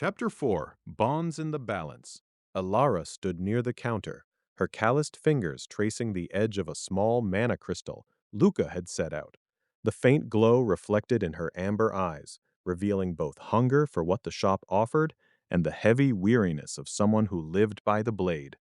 Chapter 4 Bonds in the Balance. Alara stood near the counter, her calloused fingers tracing the edge of a small mana crystal Luca had set out. The faint glow reflected in her amber eyes, revealing both hunger for what the shop offered and the heavy weariness of someone who lived by the blade.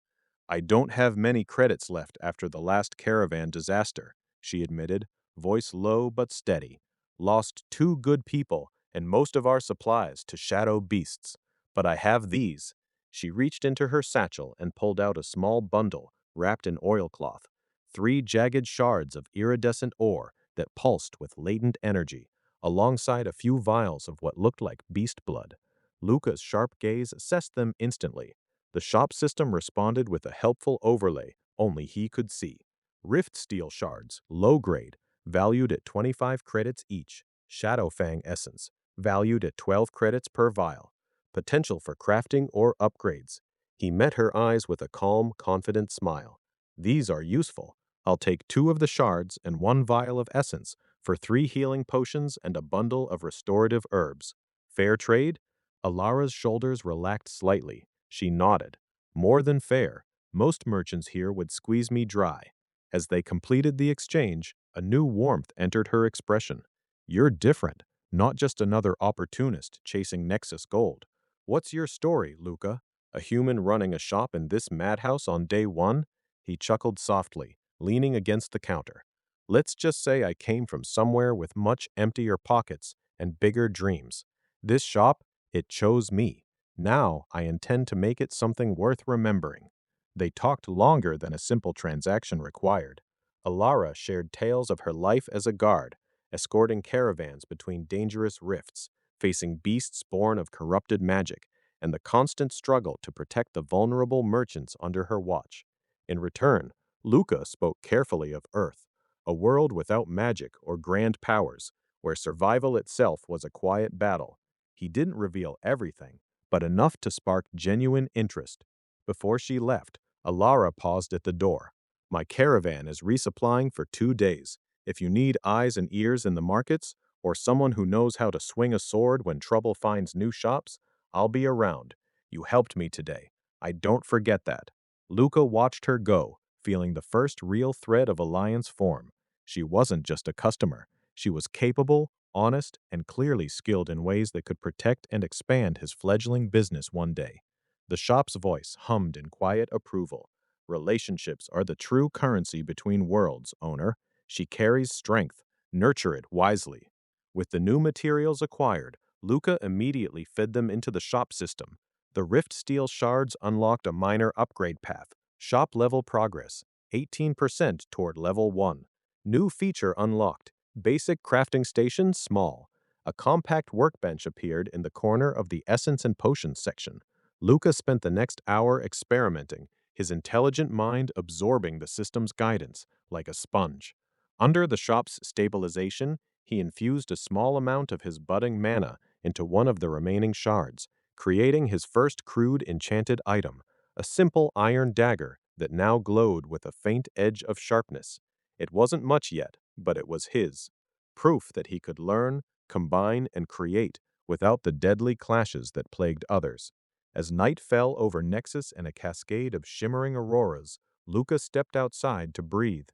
I don't have many credits left after the last caravan disaster, she admitted, voice low but steady. Lost two good people and most of our supplies to shadow beasts. But I have these. She reached into her satchel and pulled out a small bundle wrapped in oilcloth. Three jagged shards of iridescent ore that pulsed with latent energy, alongside a few vials of what looked like beast blood. Luca's sharp gaze assessed them instantly. The shop system responded with a helpful overlay only he could see. Rift steel shards, low grade, valued at 25 credits each. Shadowfang essence, valued at 12 credits per vial. Potential for crafting or upgrades. He met her eyes with a calm, confident smile. These are useful. I'll take two of the shards and one vial of essence for three healing potions and a bundle of restorative herbs. Fair trade? Alara's shoulders relaxed slightly. She nodded. More than fair. Most merchants here would squeeze me dry. As they completed the exchange, a new warmth entered her expression. You're different, not just another opportunist chasing Nexus gold. What's your story, Luca? A human running a shop in this madhouse on day one? He chuckled softly, leaning against the counter. Let's just say I came from somewhere with much emptier pockets and bigger dreams. This shop, it chose me. Now I intend to make it something worth remembering. They talked longer than a simple transaction required. Alara shared tales of her life as a guard, escorting caravans between dangerous rifts, facing beasts born of corrupted magic, and the constant struggle to protect the vulnerable merchants under her watch. In return, Luca spoke carefully of Earth, a world without magic or grand powers, where survival itself was a quiet battle. He didn't reveal everything, but enough to spark genuine interest. Before she left, Alara paused at the door. My caravan is resupplying for 2 days. If you need eyes and ears in the markets, or someone who knows how to swing a sword when trouble finds new shops, I'll be around. You helped me today. I don't forget that. Luca watched her go, feeling the first real thread of alliance form. She wasn't just a customer. She was capable, honest, and clearly skilled in ways that could protect and expand his fledgling business one day. The shop's voice hummed in quiet approval. Relationships are the true currency between worlds, owner. She carries strength. Nurture it wisely. With the new materials acquired, Luca immediately fed them into the shop system. The Rift Steel shards unlocked a minor upgrade path. Shop level progress, 18% toward level 1. New feature unlocked. Basic crafting station small. A compact workbench appeared in the corner of the Essence and Potions section. Luca spent the next hour experimenting, his intelligent mind absorbing the system's guidance like a sponge. Under the shop's stabilization, he infused a small amount of his budding mana into one of the remaining shards, creating his first crude enchanted item, a simple iron dagger that now glowed with a faint edge of sharpness. It wasn't much yet, but it was his. Proof that he could learn, combine, and create without the deadly clashes that plagued others. As night fell over Nexus and a cascade of shimmering auroras, Luca stepped outside to breathe.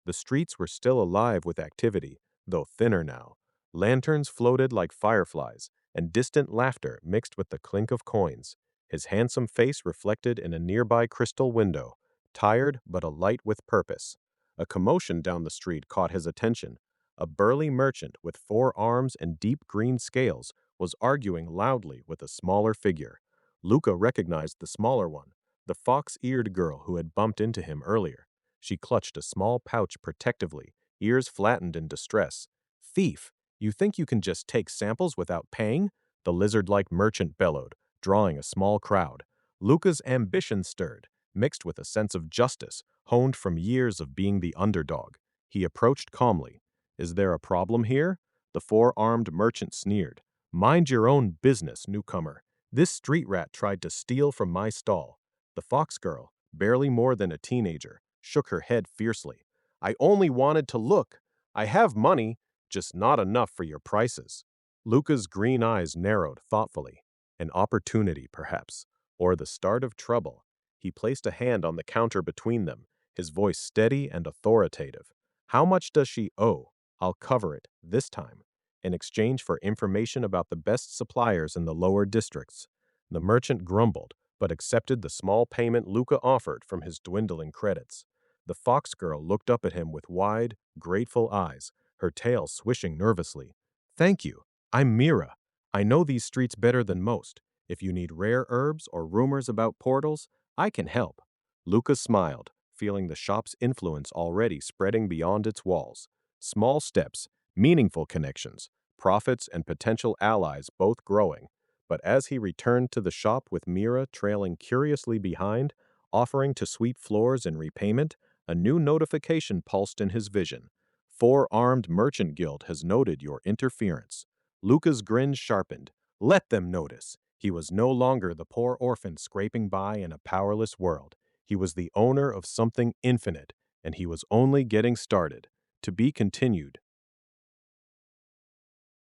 The streets were still alive with activity, though thinner now. Lanterns floated like fireflies, and distant laughter mixed with the clink of coins. His handsome face reflected in a nearby crystal window, tired but alight with purpose. A commotion down the street caught his attention. A burly merchant with 4 arms and deep green scales was arguing loudly with a smaller figure. Luca recognized the smaller one, the fox-eared girl who had bumped into him earlier. She clutched a small pouch protectively, ears flattened in distress. Thief! You think you can just take samples without paying? The lizard-like merchant bellowed, drawing a small crowd. Luca's ambition stirred, mixed with a sense of justice, honed from years of being the underdog. He approached calmly. Is there a problem here? The 4 armed merchant sneered. Mind your own business, newcomer. This street rat tried to steal from my stall. The fox girl, barely more than a teenager, shook her head fiercely. I only wanted to look. I have money, just not enough for your prices. Luca's green eyes narrowed thoughtfully. An opportunity, perhaps, or the start of trouble. He placed a hand on the counter between them, his voice steady and authoritative. How much does she owe? I'll cover it, this time, in exchange for information about the best suppliers in the lower districts. The merchant grumbled, but accepted the small payment Luca offered from his dwindling credits. The fox girl looked up at him with wide, grateful eyes, her tail swishing nervously. Thank you. I'm Mira. I know these streets better than most. If you need rare herbs or rumors about portals, I can help. Luca smiled, feeling the shop's influence already spreading beyond its walls. Small steps, meaningful connections, profits and potential allies both growing. But as he returned to the shop with Mira trailing curiously behind, offering to sweep floors in repayment, a new notification pulsed in his vision. Four-Armed Merchant Guild has noted your interference. Luca's grin sharpened. Let them notice. He was no longer the poor orphan scraping by in a powerless world. He was the owner of something infinite, and he was only getting started. To be continued.